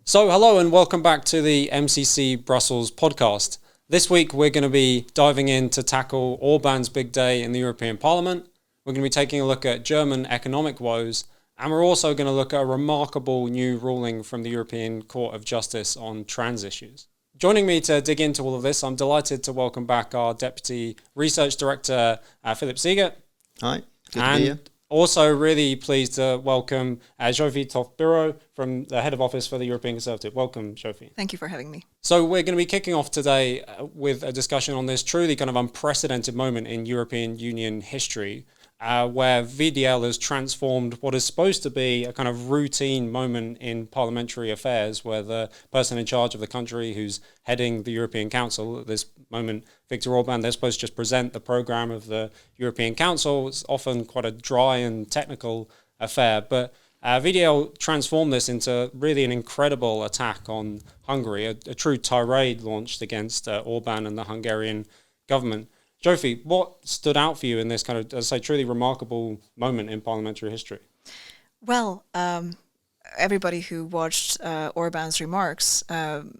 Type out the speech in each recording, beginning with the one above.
So hello and welcome back to the MCC Brussels Podcast. This week we're going to be diving in to tackle Orbán's big day in the European Parliament. We're going to be taking a look at German economic woes, and we're also going to look at a remarkable new ruling from the European Court of Justice on trans issues. Joining me to dig into all of this, I'm delighted to welcome back our Deputy Research Director, Philip Siegert. Hi, good to be here. Also really pleased to welcome Zsófi Toth-Bíró from the Head of Office for the European Conservative. Welcome, Zsófi. Thank you for having me. So we're going to be kicking off today with a discussion on this truly kind of unprecedented moment in European Union history, where VDL has transformed what is supposed to be a kind of routine moment in parliamentary affairs, where the person in charge of the country who's heading the European Council, at this moment, Viktor Orbán, they're supposed to just present the programme of the European Council. It's often quite a dry and technical affair, but VDL transformed this into really an incredible attack on Hungary, a true tirade launched against Orbán and the Hungarian government. Zsófi, what stood out for you in this kind of, as I say, truly remarkable moment in parliamentary history? Well, everybody who watched Orbán's remarks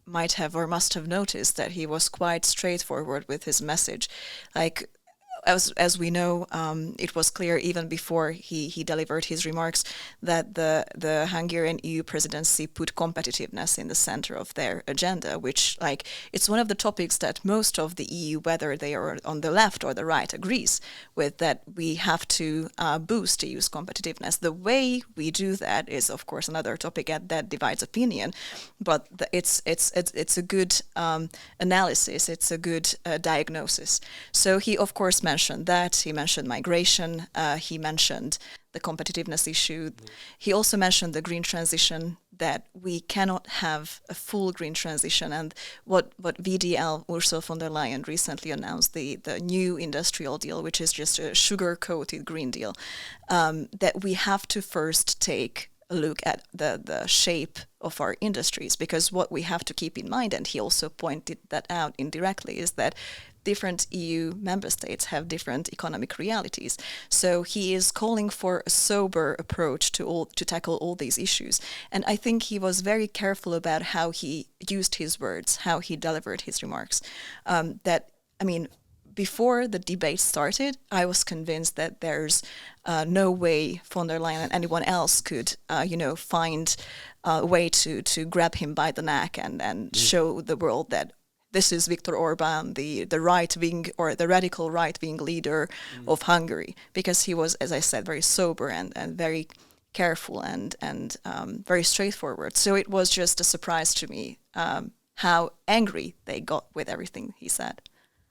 might have or must have noticed that he was quite straightforward with his message. Like, as we know, it was clear even before he delivered his remarks that the Hungarian EU presidency put competitiveness in the center of their agenda, which, like, it's one of the topics that most of the EU, whether they are on the left or the right, agrees with, that we have to boost EU's competitiveness. The way we do that is, of course, another topic that divides opinion, but it's a good analysis, it's a good diagnosis. So he, of course, mentioned that. He mentioned migration. He mentioned the competitiveness issue. He also mentioned the green transition, that we cannot have a full green transition. And what VDL, Ursula von Der Leyen, recently announced, the new industrial deal, which is just a sugar-coated Green Deal, that we have to first take a look at the shape of our industries, because what we have to keep in mind, and he also pointed that out indirectly, is that different EU member states have different economic realities. So he is calling for a sober approach to tackle all these issues. And I think he was very careful about how he used his words, how he delivered his remarks. Before the debate started, I was convinced that there's no way von der Leyen and anyone else could, find a way to grab him by the neck and show the world that this is Viktor Orbán, the right-wing or the radical right-wing leader of Hungary, because he was, as I said, very sober and very careful and very straightforward. So it was just a surprise to me how angry they got with everything he said.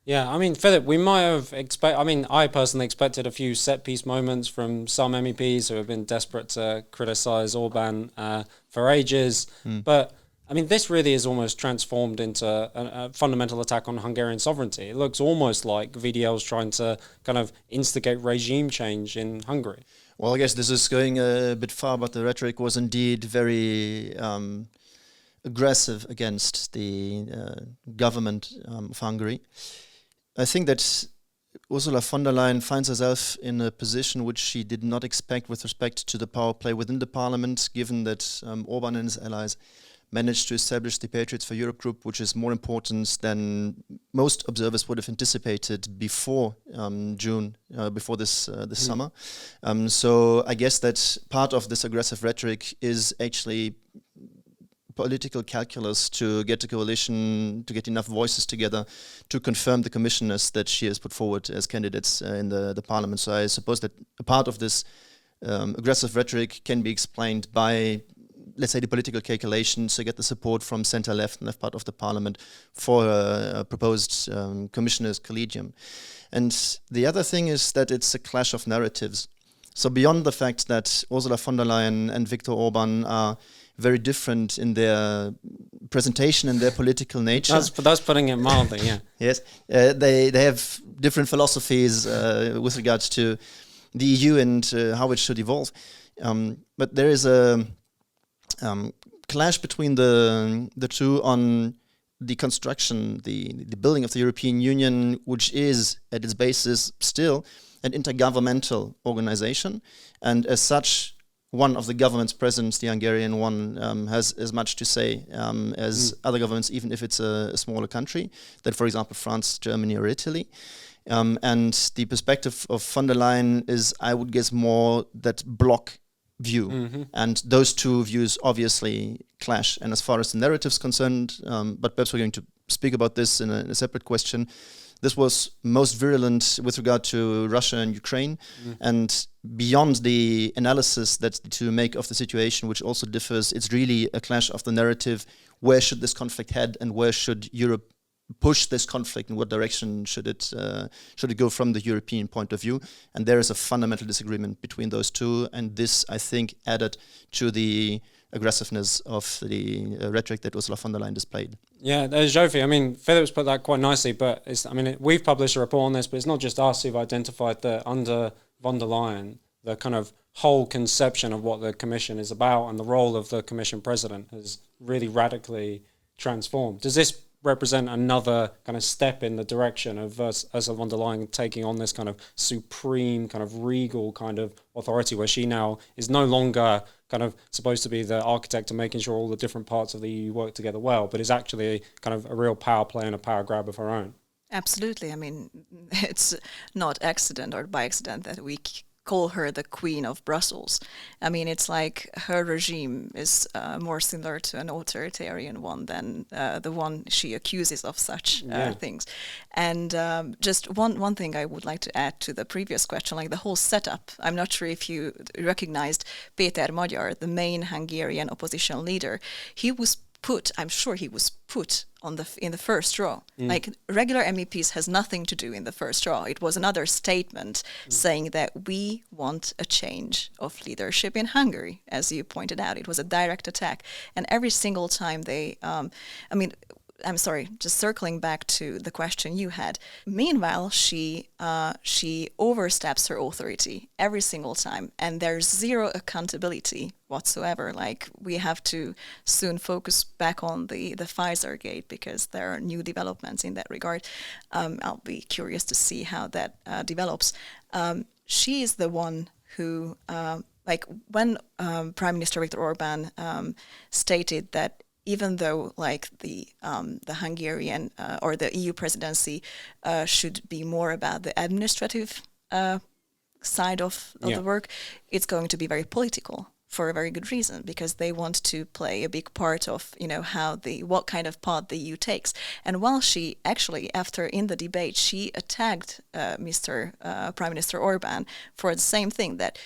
Yeah, I mean, Philip, we might have I personally expected a few set-piece moments from some MEPs who have been desperate to criticise Orbán for ages, but I mean, this really is almost transformed into a fundamental attack on Hungarian sovereignty. It looks almost like VDL is trying to kind of instigate regime change in Hungary. Well, I guess this is going a bit far, but the rhetoric was indeed very aggressive against the government of Hungary. I think that Ursula von der Leyen finds herself in a position which she did not expect with respect to the power play within the parliament, given that Orbán and his allies managed to establish the Patriots for Europe group, which is more important than most observers would have anticipated before June, before this summer. So I guess that part of this aggressive rhetoric is actually political calculus to get a coalition, to get enough voices together to confirm the commissioners that she has put forward as candidates in the parliament. So I suppose that a part of this aggressive rhetoric can be explained by, let's say, the political calculations to get the support from centre-left and left part of the parliament for a proposed commissioners' collegium. And the other thing is that it's a clash of narratives. So beyond the fact that Ursula von der Leyen and Viktor Orbán are very different in their presentation and their political nature. That's putting it mildly, yeah. Yes, they have different philosophies with regards to the EU and how it should evolve. But there is a clash between the two on the construction, the building of the European Union, which is at its basis still an intergovernmental organization, and as such one of the governments present, the Hungarian one, has as much to say as other governments, even if it's a smaller country, than, for example, France, Germany, or Italy. And the perspective of von der Leyen is, I would guess, more that bloc view. And those two views obviously clash. And as far as the narrative is concerned, but perhaps we're going to speak about this in a separate question, this was most virulent with regard to Russia and Ukraine. And beyond the analysis that to make of the situation, which also differs, it's really a clash of the narrative. Where should this conflict head, and where should Europe push this conflict? In what direction should it go from the European point of view? And there is a fundamental disagreement between those two. And this, I think, added to the aggressiveness of the rhetoric that Ursula von der Leyen displayed. Yeah, there's Jofi. I mean, Philip's put that quite nicely, but we've published a report on this, but it's not just us who've identified that under von der Leyen, the kind of whole conception of what the Commission is about and the role of the Commission President has really radically transformed. Does this represent another kind of step in the direction of Ursula von der Leyen taking on this kind of supreme, kind of regal kind of authority, where she now is no longer kind of supposed to be the architect of making sure all the different parts of the EU work together well, but is actually kind of a real power play and a power grab of her own? Absolutely. I mean, it's not accident or by accident that we call her the Queen of Brussels. I mean, it's like her regime is more similar to an authoritarian one than the one she accuses of such things. And just one thing I would like to add to the previous question, like the whole setup. I'm not sure if you recognized Péter Magyar, the main Hungarian opposition leader. I'm sure he was put in the first row. Like regular MEPs has nothing to do in the first row. It was another statement saying that we want a change of leadership in Hungary, as you pointed out. It was a direct attack. And every single time I'm sorry, just circling back to the question you had. Meanwhile, she oversteps her authority every single time, and there's zero accountability whatsoever. Like, we have to soon focus back on the Pfizer gate because there are new developments in that regard. I'll be curious to see how that develops. She is the one who, when Prime Minister Viktor Orbán stated that even though the Hungarian or the EU presidency should be more about the administrative side of the work, it's going to be very political for a very good reason, because they want to play a big part of what kind of path the EU takes. And while she actually, in the debate, she attacked Prime Minister Orbán for the same thing, that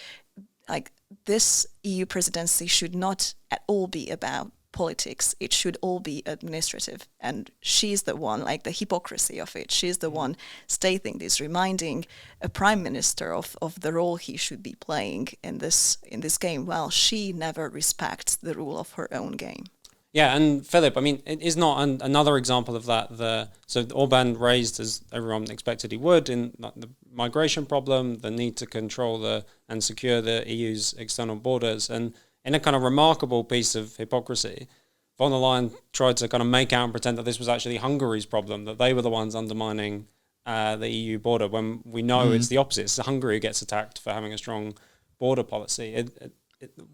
this EU presidency should not at all be about politics, it should all be administrative. And she's the one, the hypocrisy of it, she's the one stating this, reminding a prime minister of the role he should be playing in this game, while she never respects the rule of her own game. Yeah, and Philip, I mean, it is not another example of that. So Orbán raised, as everyone expected he would, in the migration problem, the need to control and secure the EU's external borders, and in a kind of remarkable piece of hypocrisy, von der Leyen tried to kind of make out and pretend that this was actually Hungary's problem, that they were the ones undermining the EU border, when we know it's the opposite. It's Hungary who gets attacked for having a strong border policy.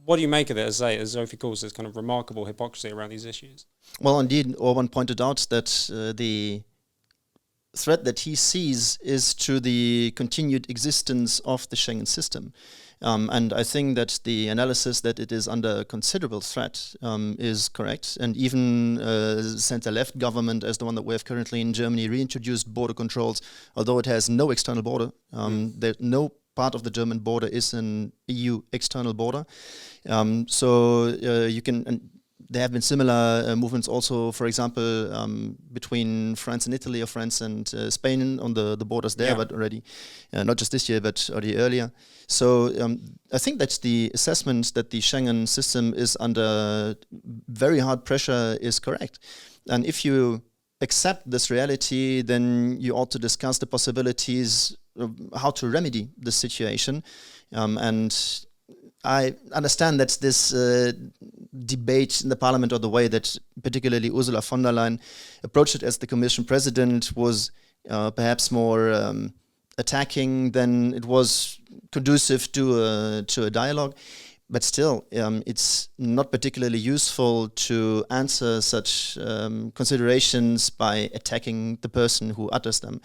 What do you make of it, as Sophie calls this kind of remarkable hypocrisy around these issues? Well, indeed, Orbán pointed out that the threat that he sees is to the continued existence of the Schengen system. And I think that the analysis that it is under considerable threat is correct. And even center-left government, as the one that we have currently in Germany, reintroduced border controls, although it has no external border. No part of the German border is an EU external border. You can... And there have been similar movements also, for example, between France and Italy, or France and Spain on the borders there, but already, not just this year, but already earlier. So I think that the assessment that the Schengen system is under very hard pressure is correct. And if you accept this reality, then you ought to discuss the possibilities of how to remedy the situation. And I understand that this debate in the parliament, or the way that particularly Ursula von der Leyen approached it as the Commission President, was perhaps more attacking than it was conducive to a dialogue. But still, it's not particularly useful to answer such considerations by attacking the person who utters them.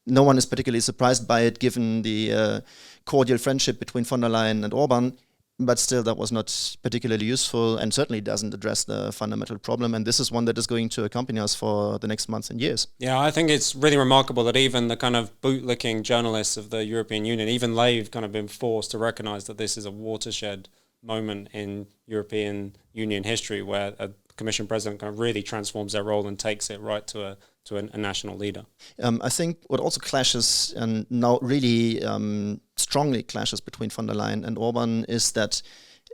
No one is particularly surprised by it, given the cordial friendship between von der Leyen and Orbán. But still, that was not particularly useful and certainly doesn't address the fundamental problem. And this is one that is going to accompany us for the next months and years. Yeah, I think it's really remarkable that even the kind of bootlicking journalists of the European Union, even they've kind of been forced to recognize that this is a watershed moment in European Union history where a Commission President kind of really transforms their role and takes it right to a national leader. I think what also clashes, and now really strongly clashes between von der Leyen and Orbán, is that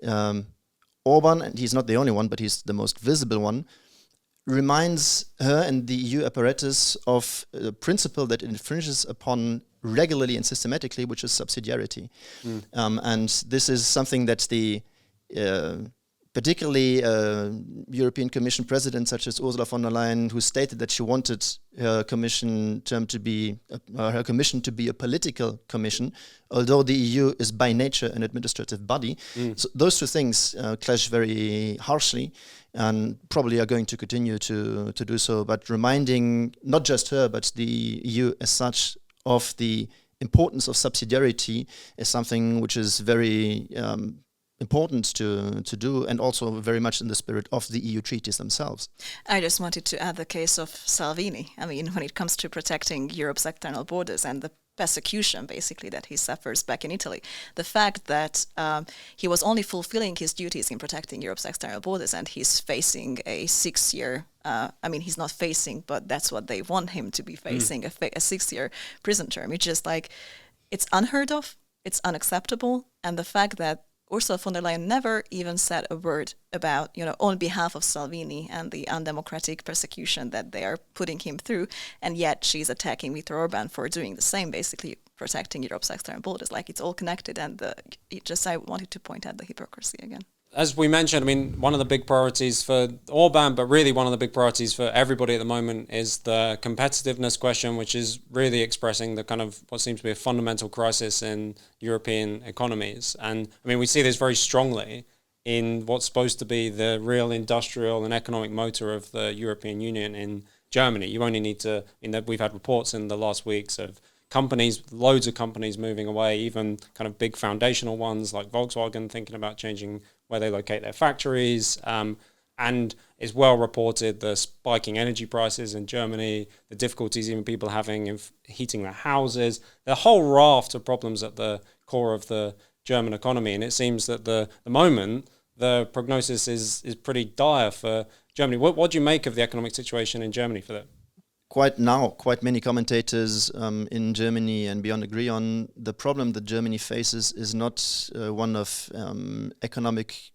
Orbán, and he's not the only one, but he's the most visible one, reminds her and the EU apparatus of a principle that infringes upon regularly and systematically, which is subsidiarity. And this is something that the particularly European Commission President such as Ursula von der Leyen, who stated that she wanted her commission to be a political commission, although the EU is by nature an administrative body. So those two things clash very harshly and probably are going to continue to do so, but reminding not just her but the EU as such of the importance of subsidiarity is something which is very important to do, and also very much in the spirit of the EU treaties themselves. I just wanted to add the case of Salvini. I mean, when it comes to protecting Europe's external borders and the persecution, basically, that he suffers back in Italy, the fact that he was only fulfilling his duties in protecting Europe's external borders, and he's facing a 6-year, he's not facing, but that's what they want him to be facing, a 6-year prison term. It's just like, it's unheard of, it's unacceptable, and the fact that Ursula von der Leyen never even said a word about, on behalf of Salvini and the undemocratic persecution that they are putting him through, and yet she's attacking Viktor Orbán for doing the same, basically protecting Europe's external borders. Like, it's all connected, and I wanted to point out the hypocrisy again. As we mentioned, one of the big priorities for Orbán, but really one of the big priorities for everybody at the moment, is the competitiveness question, which is really expressing the kind of what seems to be a fundamental crisis in European economies. And we see this very strongly in what's supposed to be the real industrial and economic motor of the European Union in Germany. You only need to, we've had reports in the last weeks of loads of companies moving away, even kind of big foundational ones like Volkswagen thinking about changing where they locate their factories. And it's well reported the spiking energy prices in Germany, the difficulties even people having in heating their houses, the whole raft of problems at the core of the German economy. And it seems that the moment, the prognosis is pretty dire for Germany. What do you make of the economic situation in Germany for that? Quite many commentators in Germany and beyond agree on the problem that Germany faces is not one of economic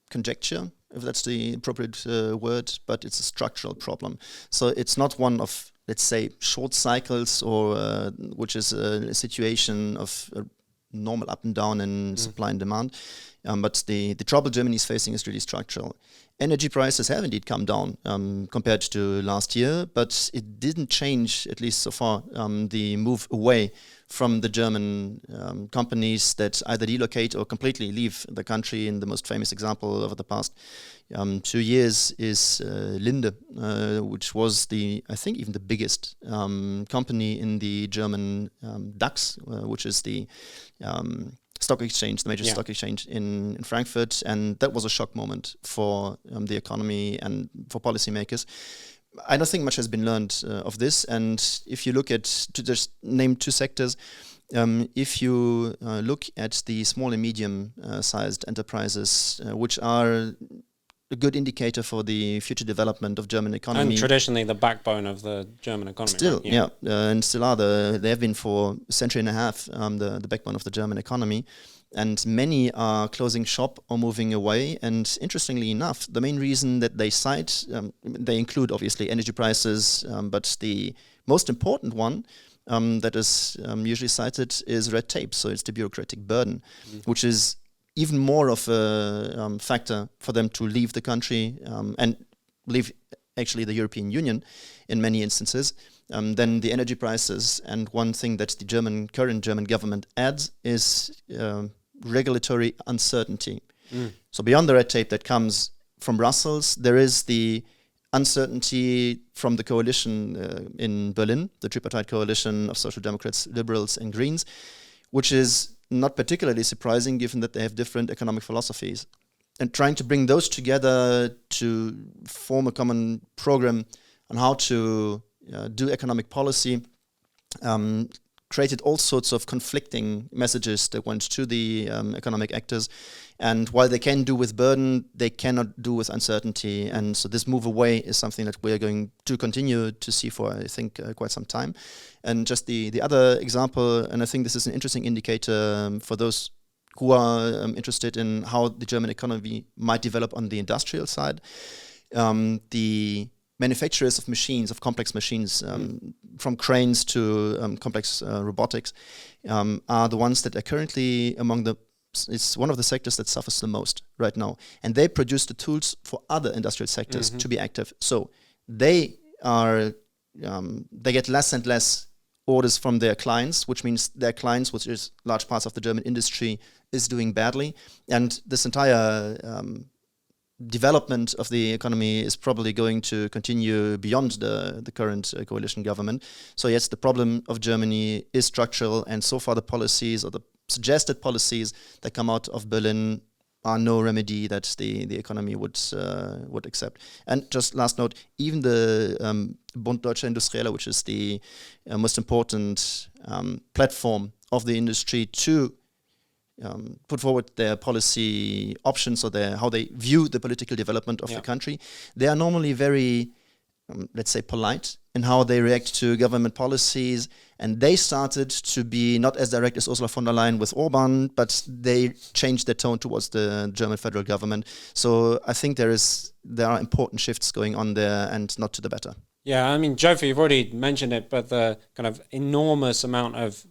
conjecture, if that's the appropriate word, but it's a structural problem. So it's not one of, let's say, short cycles, or which is a situation of normal up and down in supply and demand. But the trouble Germany is facing is really structural. Energy prices have indeed come down compared to last year, but it didn't change, at least so far, the move away from the German companies that either relocate or completely leave the country. And the most famous example over the past 2 years is Linde, which was I think even the biggest company in the German DAX, which is the stock exchange, the major stock exchange in Frankfurt, and that was a shock moment for the economy and for policymakers. I don't think much has been learned of this, and if you look at, to just name two sectors, if you look at the small and medium-sized enterprises, which are a good indicator for the future development of German economy. And traditionally the backbone of the German economy. Still, right? And still are. They have been for a century and a half the backbone of the German economy. And many are closing shop or moving away. And interestingly enough, the main reason that they cite, they include obviously energy prices, but the most important one that is usually cited is red tape. So it's the bureaucratic burden, which is even more of a factor for them to leave the country and leave actually the European Union in many instances than the energy prices. And one thing that the current German government adds is regulatory uncertainty. So beyond the red tape that comes from Brussels, there is the uncertainty from the coalition in Berlin, the tripartite coalition of Social Democrats, Liberals and Greens, which is not particularly surprising given that they have different economic philosophies. And trying to bring those together to form a common program on how to do economic policy created all sorts of conflicting messages that went to the economic actors. And while they can do with burden, they cannot do with uncertainty. And so this move away is something that we are going to continue to see for, I think, quite some time. And just the other example, and I think this is an interesting indicator for those who are interested in how the German economy might develop on the industrial side. The manufacturers of machines, of complex machines, from cranes to complex robotics, are the ones that are currently it's one of the sectors that suffers the most right now. And they produce the tools for other industrial sectors to be active. So they get less and less orders from their clients, which means their clients, which is large parts of the German industry, is doing badly. And this entire development of the economy is probably going to continue beyond the current coalition government. So yes, the problem of Germany is structural, and so far the policies or the suggested policies that come out of Berlin are no remedy that the economy would accept. And just last note, even the Bund Deutscher Industrieller, which is the most important platform of the industry to put forward their policy options or how they view the political development of the country, they are normally very, let's say, polite in how they react to government policies. And they started to be not as direct as Ursula von der Leyen with Orbán, but they changed their tone towards the German federal government. So I think there are important shifts going on there, and not to the better. Yeah, I mean, Jofi, you've already mentioned it, but the kind of enormous amount of,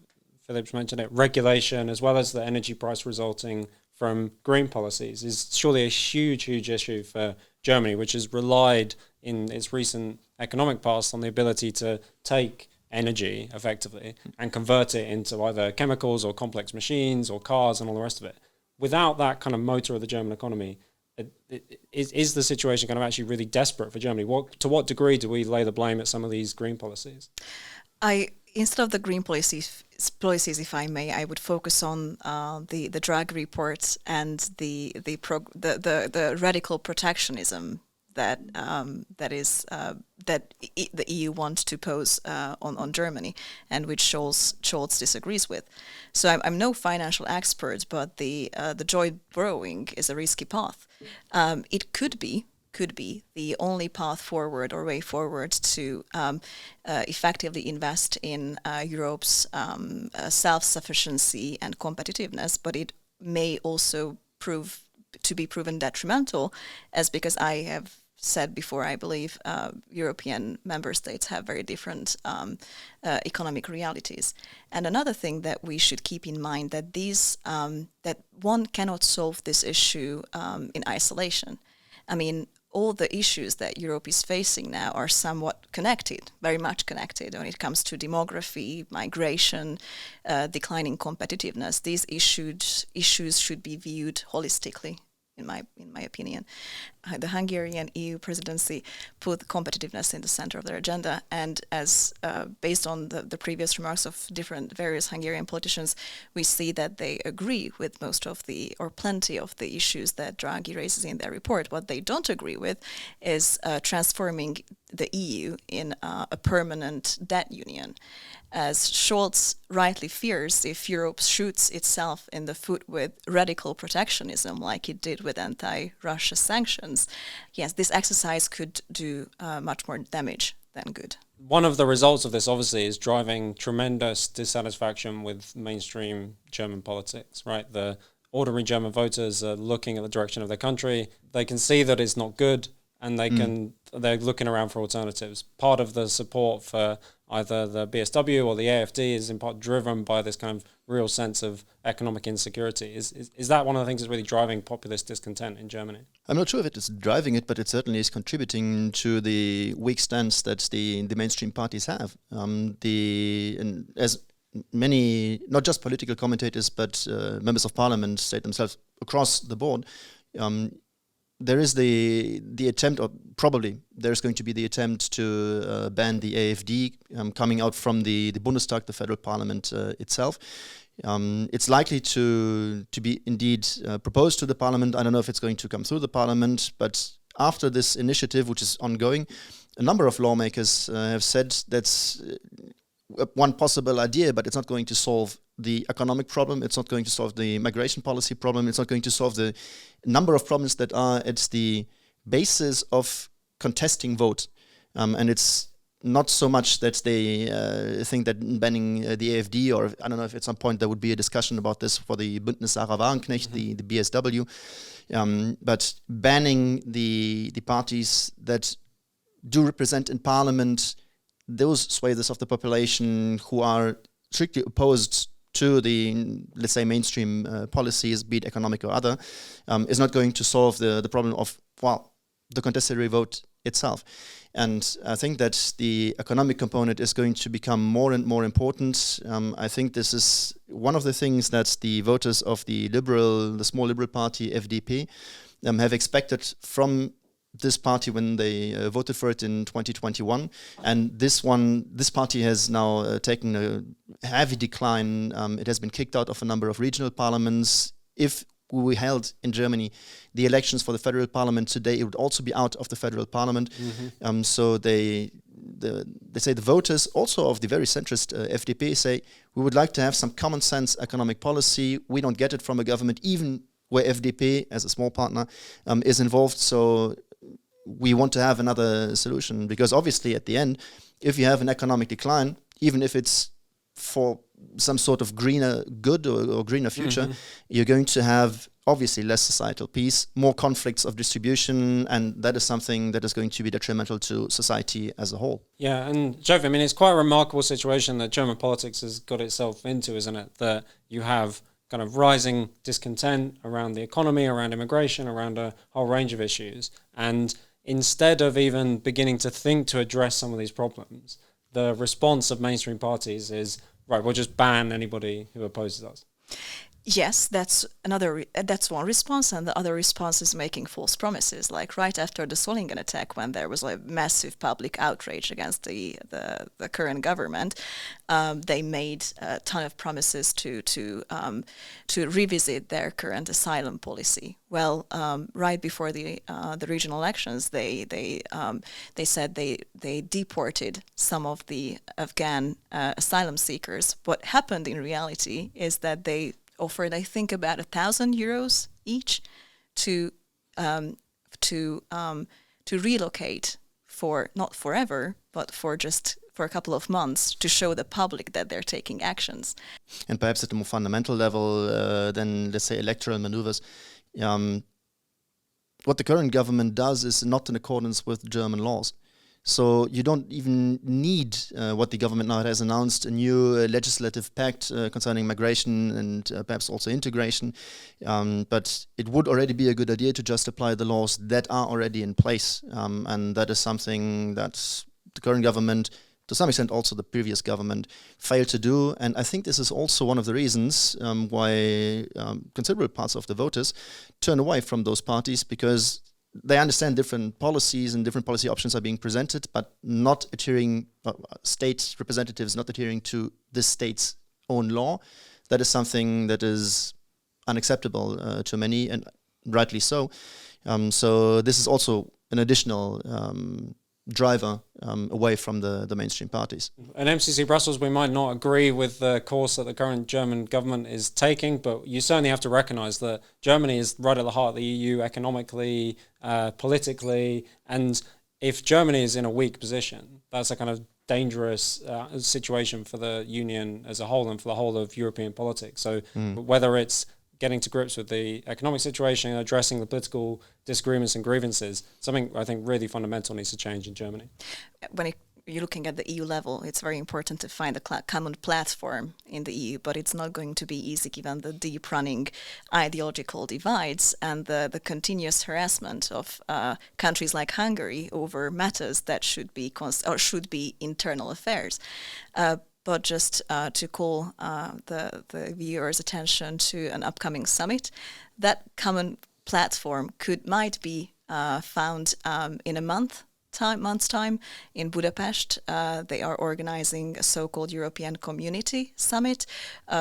Philip's mentioned it, regulation, as well as the energy price resulting from green policies, is surely a huge, huge issue for Germany, which has relied in its recent economic past on the ability to take energy effectively and convert it into either chemicals or complex machines or cars and all the rest of it. Without that kind of motor of the German economy, is the situation kind of actually really desperate for Germany? To what degree do we lay the blame at some of these green policies? Instead of the green policies, if I may, I would focus on the Draghi report and the radical protectionism that the EU wants to pose on Germany, and which Scholz disagrees with. So I'm no financial expert, but the joint borrowing is a risky path. It could be the only path forward or way forward to effectively invest in Europe's self-sufficiency and competitiveness, but it may also prove to be proven detrimental, because I have said before, I believe European member states have very different economic realities. And another thing that we should keep in mind that that one cannot solve this issue in isolation. I mean, all the issues that Europe is facing now are somewhat connected, very much connected when it comes to demography, migration, declining competitiveness. These issues should be viewed holistically, in my opinion. The Hungarian EU presidency put competitiveness in the center of their agenda, and as based on the previous remarks of various Hungarian politicians, we see that they agree with most of or plenty of the issues that Draghi raises in their report. What they don't agree with is transforming the EU in a permanent debt union. As Scholz rightly fears, if Europe shoots itself in the foot with radical protectionism, like it did with anti-Russia sanctions, yes, this exercise could do much more damage than good. One of the results of this, obviously, is driving tremendous dissatisfaction with mainstream German politics, right? The ordinary German voters are looking at the direction of their country. They can see that it's not good, and they're looking around for alternatives. Part of the support for either the BSW or the AfD is in part driven by this kind of real sense of economic insecurity. Is that one of the things that's really driving populist discontent in Germany? I'm not sure if it is driving it, but it certainly is contributing to the weak stance that the mainstream parties have. As many, not just political commentators, but members of parliament state themselves across the board, there is the attempt, or probably there's going to be the attempt to ban the AfD coming out from the Bundestag, the federal parliament itself. It's likely to be indeed proposed to the parliament. I don't know if it's going to come through the parliament, but after this initiative, which is ongoing, a number of lawmakers have said that's one possible idea, but it's not going to solve the economic problem. It's not going to solve the migration policy problem. It's not going to solve the number of problems that are at the basis of contesting vote. And it's not so much that they think that banning the AfD, or I don't know if at some point there would be a discussion about this for the Bündnis Sarah Wagenknecht, the BSW, but banning the parties that do represent in parliament those swathes of the population who are strictly opposed to the, let's say, mainstream policies, be it economic or other, is not going to solve the problem of, the contestatory vote itself. And I think that the economic component is going to become more and more important. I think this is one of the things that the voters of the small liberal party, FDP, have expected from this party when they voted for it in 2021, and this party has now taken a heavy decline. It has been kicked out of a number of regional parliaments. If we held in Germany the elections for the federal parliament today, it would also be out of the federal parliament. So they say the voters also of the very centrist FDP say, we would like to have some common sense economic policy. We don't get it from a government, even where FDP as a small partner is involved. So we want to have another solution, because obviously at the end, if you have an economic decline, even if it's for some sort of greener good or greener future, you're going to have obviously less societal peace, more conflicts of distribution, and that is something that is going to be detrimental to society as a whole. Yeah, and Joe, I mean, it's quite a remarkable situation that German politics has got itself into, isn't it? That you have kind of rising discontent around the economy, around immigration, around a whole range of issues, and instead of even beginning to think to address some of these problems, the response of mainstream parties is, right, we'll just ban anybody who opposes us. Yes, that's one response, and the other response is making false promises. Like right after the Solingen attack, when there was a massive public outrage against the current government, they made a ton of promises to revisit their current asylum policy. Well, right before the regional elections, they said they deported some of the Afghan asylum seekers. What happened in reality is that they offered, I think, about €1,000 each to relocate for not forever, but for a couple of months, to show the public that they're taking actions. And perhaps at a more fundamental level than, let's say, electoral maneuvers, what the current government does is not in accordance with German laws. So you don't even need what the government now has announced, a new legislative pact concerning migration and perhaps also integration. But it would already be a good idea to just apply the laws that are already in place. And that is something that the current government, to some extent also the previous government, failed to do. And I think this is also one of the reasons why considerable parts of the voters turn away from those parties, because they understand different policies and different policy options are being presented, but not adhering, state representatives not adhering to the state's own law. That is something that is unacceptable to many, and rightly so. So this is also an additional driver away from the mainstream parties. In MCC Brussels, we might not agree with the course that the current German government is taking, but you certainly have to recognise that Germany is right at the heart of the EU economically, politically, and if Germany is in a weak position, that's a kind of dangerous situation for the Union as a whole and for the whole of European politics. So whether it's getting to grips with the economic situation and addressing the political disagreements and grievances, something I think really fundamental needs to change in Germany. When you're looking at the EU level, it's very important to find a common platform in the EU, but it's not going to be easy given the deep-running ideological divides and the continuous harassment of countries like Hungary over matters that should be internal affairs. but just to call the viewers' attention to an upcoming summit. That common platform might be found in a month's time in Budapest. They are organizing a so-called European Community Summit,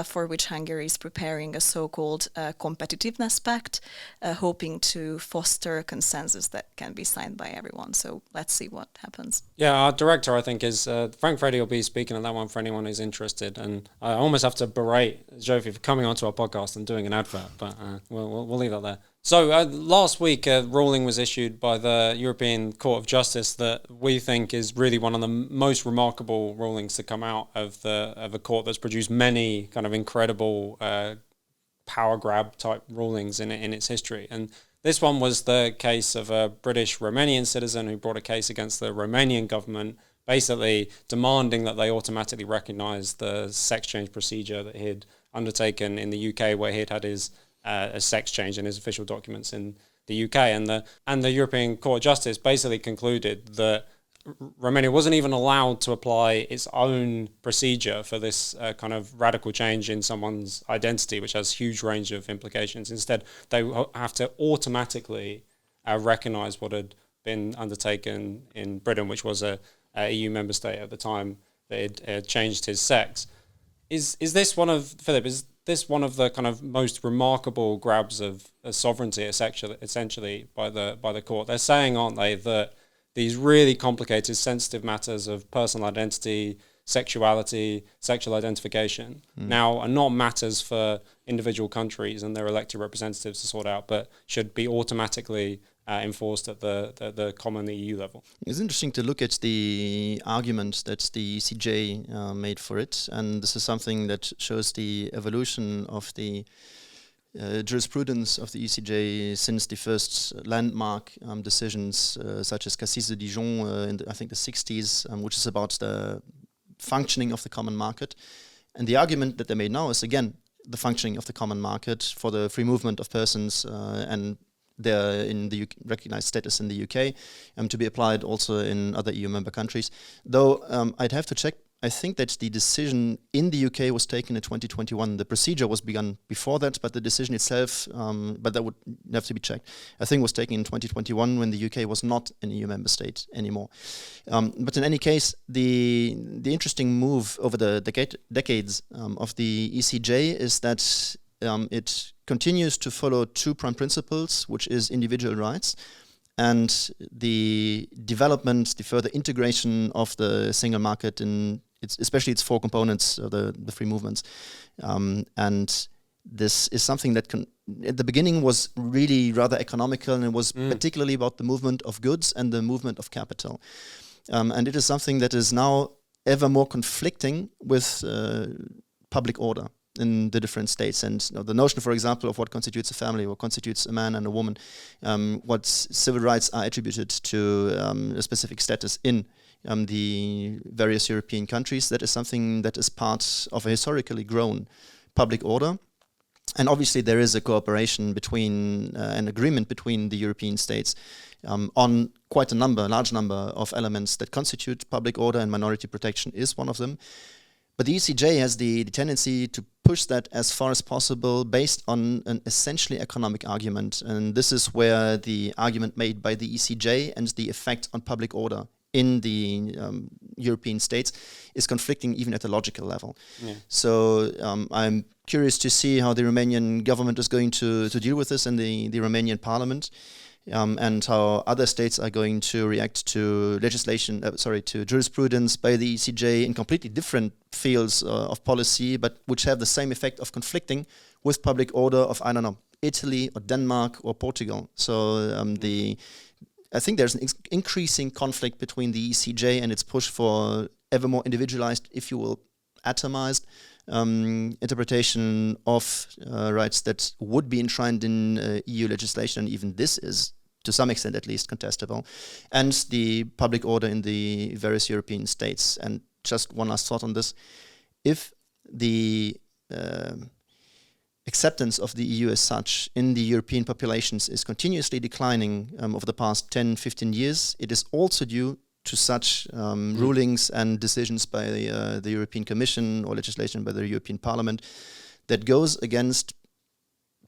for which Hungary is preparing a so-called Competitiveness Pact, hoping to foster a consensus that can be signed by everyone. So let's see what happens. Yeah, our director, I think, is Frank Freddy will be speaking on that one for anyone who's interested. And I almost have to berate Jofi for coming onto our podcast and doing an advert, but we'll leave that there. So last week, a ruling was issued by the European Court of Justice that we think is really one of the most remarkable rulings to come out of a court that's produced many kind of incredible power grab type rulings in its history. And this one was the case of a British Romanian citizen who brought a case against the Romanian government, basically demanding that they automatically recognise the sex change procedure that he'd undertaken in the UK, where he'd had his a sex change in his official documents in the UK, and the European Court of Justice basically concluded that Romania wasn't even allowed to apply its own procedure for this kind of radical change in someone's identity, which has huge range of implications. Instead, they have to automatically recognise what had been undertaken in Britain, which was a EU member state at the time that it changed his sex. Is this one of the kind of most remarkable grabs of sovereignty, essentially by the court? They're saying, aren't they, that these really complicated, sensitive matters of personal identity, sexuality, sexual identification now are not matters for individual countries and their elected representatives to sort out, but should be automatically enforced at the common EU level. It's interesting to look at the argument that the ECJ made for it, and this is something that shows the evolution of the jurisprudence of the ECJ since the first landmark decisions such as Cassis de Dijon in I think the 60s, which is about the functioning of the common market. And the argument that they made now is, again, the functioning of the common market for the free movement of persons and they're in the recognized status in the UK, to be applied also in other EU member countries. Though I'd have to check. I think that the decision in the UK was taken in 2021. The procedure was begun before that, but the decision itself, but that would have to be checked, I think was taken in 2021 when the UK was not an EU member state anymore. But in any case, the interesting move over the decades of the ECJ is that it continues to follow two prime principles, which is individual rights and the development, the further integration of the single market in especially its four components, the free movements. And this is something that at the beginning was really rather economical, and it was particularly about the movement of goods and the movement of capital. And it is something that is now ever more conflicting with public order in the different states. And the notion, for example, of what constitutes a family, what constitutes a man and a woman, what civil rights are attributed to a specific status in the various European countries, that is something that is part of a historically grown public order. And obviously there is a cooperation between, an agreement between the European states on quite a large number of elements that constitute public order, and minority protection is one of them. But the ECJ has the tendency to push that as far as possible based on an essentially economic argument. And this is where the argument made by the ECJ and the effect on public order in the European states is conflicting even at a logical level. Yeah. So I'm curious to see how the Romanian government is going to deal with this in the Romanian parliament. And how other states are going to react to to jurisprudence by the ECJ in completely different fields of policy, but which have the same effect of conflicting with public order of, I don't know, Italy or Denmark or Portugal. So I think there's an increasing conflict between the ECJ and its push for ever more individualized, if you will, atomized interpretation of rights that would be enshrined in EU legislation, and even this is, to some extent at least, contestable, and the public order in the various European states. And just one last thought on this. If the acceptance of the EU as such in the European populations is continuously declining over the past 10, 15 years, it is also due to such rulings and decisions by the European Commission or legislation by the European Parliament that goes against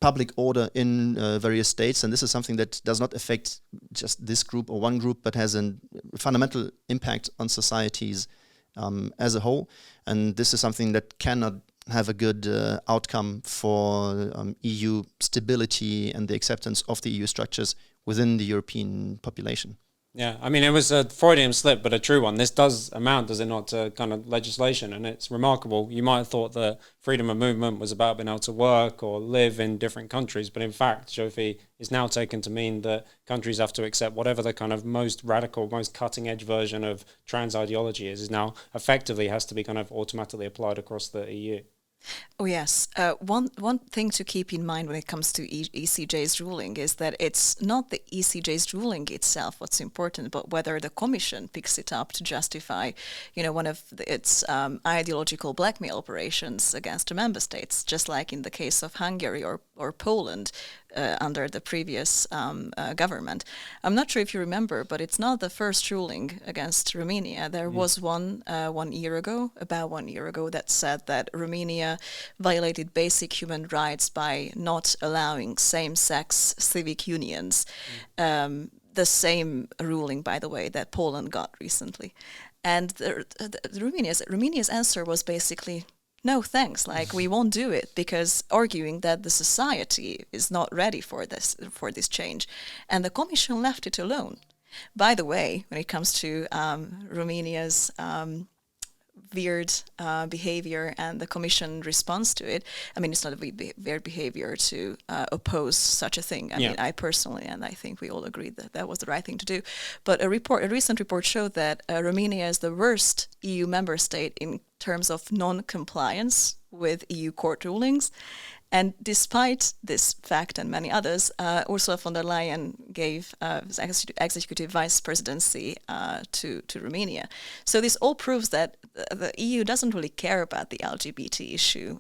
public order in various states. And this is something that does not affect just this group or one group, but has a fundamental impact on societies as a whole. And this is something that cannot have a good outcome for EU stability and the acceptance of the EU structures within the European population. Yeah, I mean, it was a Freudian slip, but a true one. This does amount, does it not, to kind of legislation, and it's remarkable. You might have thought that freedom of movement was about being able to work or live in different countries, but in fact, Zsófi is now taken to mean that countries have to accept whatever the kind of most radical, most cutting-edge version of trans ideology is now effectively has to be kind of automatically applied across the EU. Oh yes. One thing to keep in mind when it comes to ECJ's ruling is that it's not the ECJ's ruling itself what's important, but whether the Commission picks it up to justify, one of its ideological blackmail operations against the member states, just like in the case of Hungary or Poland under the previous government. I'm not sure if you remember, but it's not the first ruling against Romania. There was one 1 year ago, about 1 year ago, that said that Romania violated basic human rights by not allowing same-sex civic unions. The same ruling, by the way, that Poland got recently. And Romania's answer was basically, no thanks, we won't do it, because arguing that the society is not ready for this change. And the Commission left it alone. By the way, when it comes to Romania's weird behavior and the Commission response to it, I mean, it's not a weird behavior to oppose such a thing. I mean, I personally, and I think we all agreed that that was the right thing to do. But a recent report showed that Romania is the worst EU member state in terms of non-compliance with EU court rulings. And despite this fact and many others, Ursula von der Leyen gave executive vice presidency to Romania. So this all proves that the EU doesn't really care about the LGBT issue.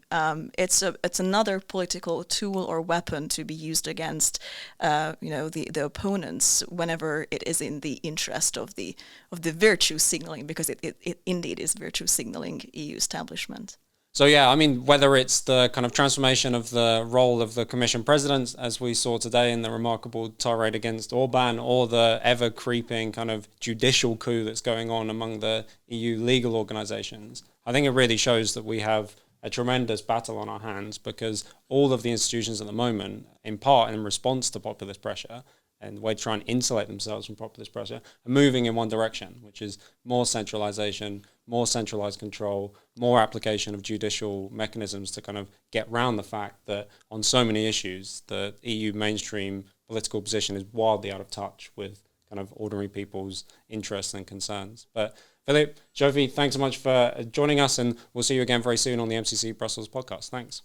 It's another political tool or weapon to be used against, the opponents whenever it is in the interest of the virtue signaling, because it indeed is virtue signaling EU establishment. So yeah, I mean, whether it's the kind of transformation of the role of the Commission President, as we saw today in the remarkable tirade against Orbán, or the ever-creeping kind of judicial coup that's going on among the EU legal organisations, I think it really shows that we have a tremendous battle on our hands, because all of the institutions at the moment, in part in response to populist pressure, and the way to try and insulate themselves from populist pressure, are moving in one direction, which is more centralisation, more centralised control, more application of judicial mechanisms to kind of get round the fact that on so many issues, the EU mainstream political position is wildly out of touch with kind of ordinary people's interests and concerns. But Philip, Zsófi, thanks so much for joining us, and we'll see you again very soon on the MCC Brussels podcast. Thanks.